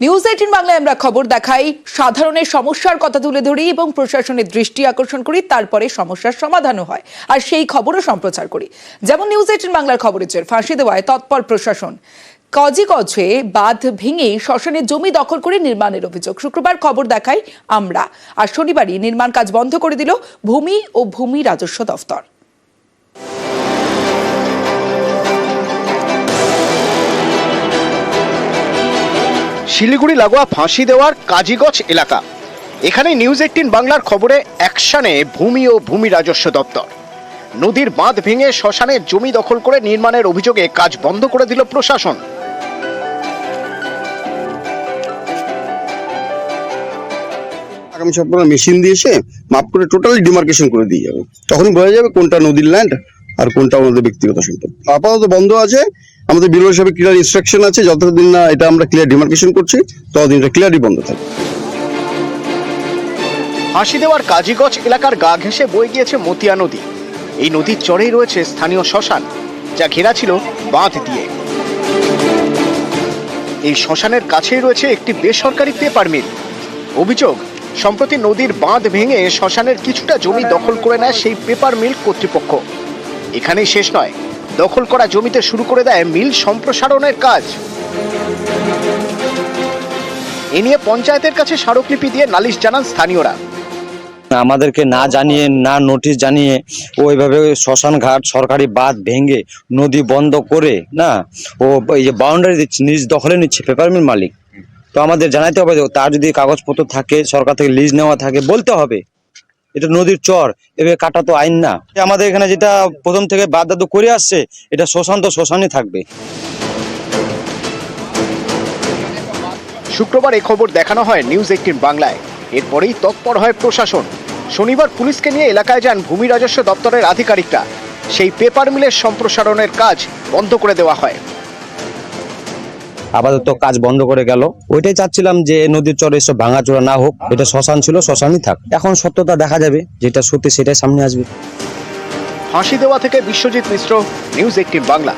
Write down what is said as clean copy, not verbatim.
News 18 বাংলায় আমরা খবর দেখাই, সাধারণের সমস্যার কথা তুলে ধরি এবং প্রশাসনের দৃষ্টি আকর্ষণ করি, তারপরে সমস্যার সমাধানও হয় আর সেই খবরও সম্প্রচার করি। যেমন নিউজ 18 বাংলার খবরের জের ফাঁসি দেওয়ায় তৎপর প্রশাসন। কজে বাঁধ ভেঙে শ্মশানের জমি দখল করে নির্মাণের অভিযোগ। শুক্রবার খবর দেখাই আমরা, আর শনিবারই নির্মাণ কাজ বন্ধ করে দিল ভূমি ও ভূমি রাজস্ব দফতর। শিলিগুড়ি লাগোয়া ফাঁসি দেওয়ার কাজীগঞ্জ এলাকা। এখানে নিউজ 18 বাংলার খবরে অ্যাকশনে ভূমি ও ভূমি রাজস্ব দপ্তর। নদীর বাঁধ ভেঙে শ্মশানের জমি দখল করে নির্মাণের অভিযোগে কাজ বন্ধ করে দিল প্রশাসন। আগামী সপ্তাহে মেশিন দিয়েছে মাপ করে টোটালি ডিমার্কেশন করে দিয়ে যাবে, তখনই বোঝা যাবে কোনটা নদীর ল্যান্ড আর কোনটা আমাদের ব্যক্তিগত সম্পদ। আপাতত বন্ধ আছে, আমাদের বিরোধী হিসাবে ক্লিয়ার ইনস্ট্রাকশন আছে, যতদিন না এটা আমরা ক্লিয়ার ডিমার্কেশন করছি ততদিন এটা ক্লিয়ারই বন্ধ থাকবে। ফাঁসি দেওয়ার কাজীগঞ্জ এলাকার গা ঘেঁষে বয়ে গিয়েছে মতিয়া নদী। এই নদীর চরেই রয়েছে স্থানীয় শ্মশান, যা ঘেরা ছিল বাঁধ দিয়ে। এই শ্মশানের কাছেই রয়েছে একটি বেসরকারি পেপার মিল। অভিযোগ, সম্প্রতি নদীর বাঁধ ভেঙে শ্মশানের কিছুটা জমি দখল করে নেয় সেই পেপার মিল কর্তৃপক্ষ। এখানেই শেষ নয়, দখল করা জমিতে শুরু করে দেয় মিল সম্প্রসারণের কাজ। এ নিয়ে পঞ্চায়েতের কাছে স্মারকলিপি দিয়ে নালিশ জানান স্থানীয়রা। আমাদেরকে না জানিয়ে, না নোটিশ জানিয়ে ওইভাবে শ্মশান ঘাট সরকারি বাঁধ ভেঙে নদী বন্ধ করে না ও এই যে বাউন্ডারি দিচ্ছে, নিজ দখলে নিচ্ছে পেপার মিল মালিক। তো আমাদের জানাতে হবে, তার যদি কাগজপত্র থাকে, সরকার থেকে লিজ নেওয়া থাকে, বলতে হবে এটা নদীর চর, এভাবে কাটা তো আইন না। আমাদের এখানে যেটা প্রথম থেকে বাদ দাদু করে আসছে, এটা শ্মশান তো শ্মশানই থাকবে। শুক্রবার এই খবর দেখানো হয় নিউজ 18 বাংলায়। এরপরেই তৎপর হয় প্রশাসন। শনিবার পুলিশকে নিয়ে এলাকায় যান ভূমি রাজস্ব দপ্তরের আধিকারিকরা। সেই পেপার মিলের সম্প্রসারণের কাজ বন্ধ করে দেওয়া হয়। আপাতত কাজ বন্ধ করে গেল। ওইটাই চাচ্ছিলাম যে নদীর চরে এসব ভাঙাচোরা না হোক, এটা শ্মশান ছিল, শ্মশানই থাক। এখন সত্যতা দেখা যাবে, যেটা সত্যি সেটাই সামনে আসবে। ফাঁসি দেওয়া থেকে বিশ্বজিৎ মিশ্র, নিউজ 18 বাংলা।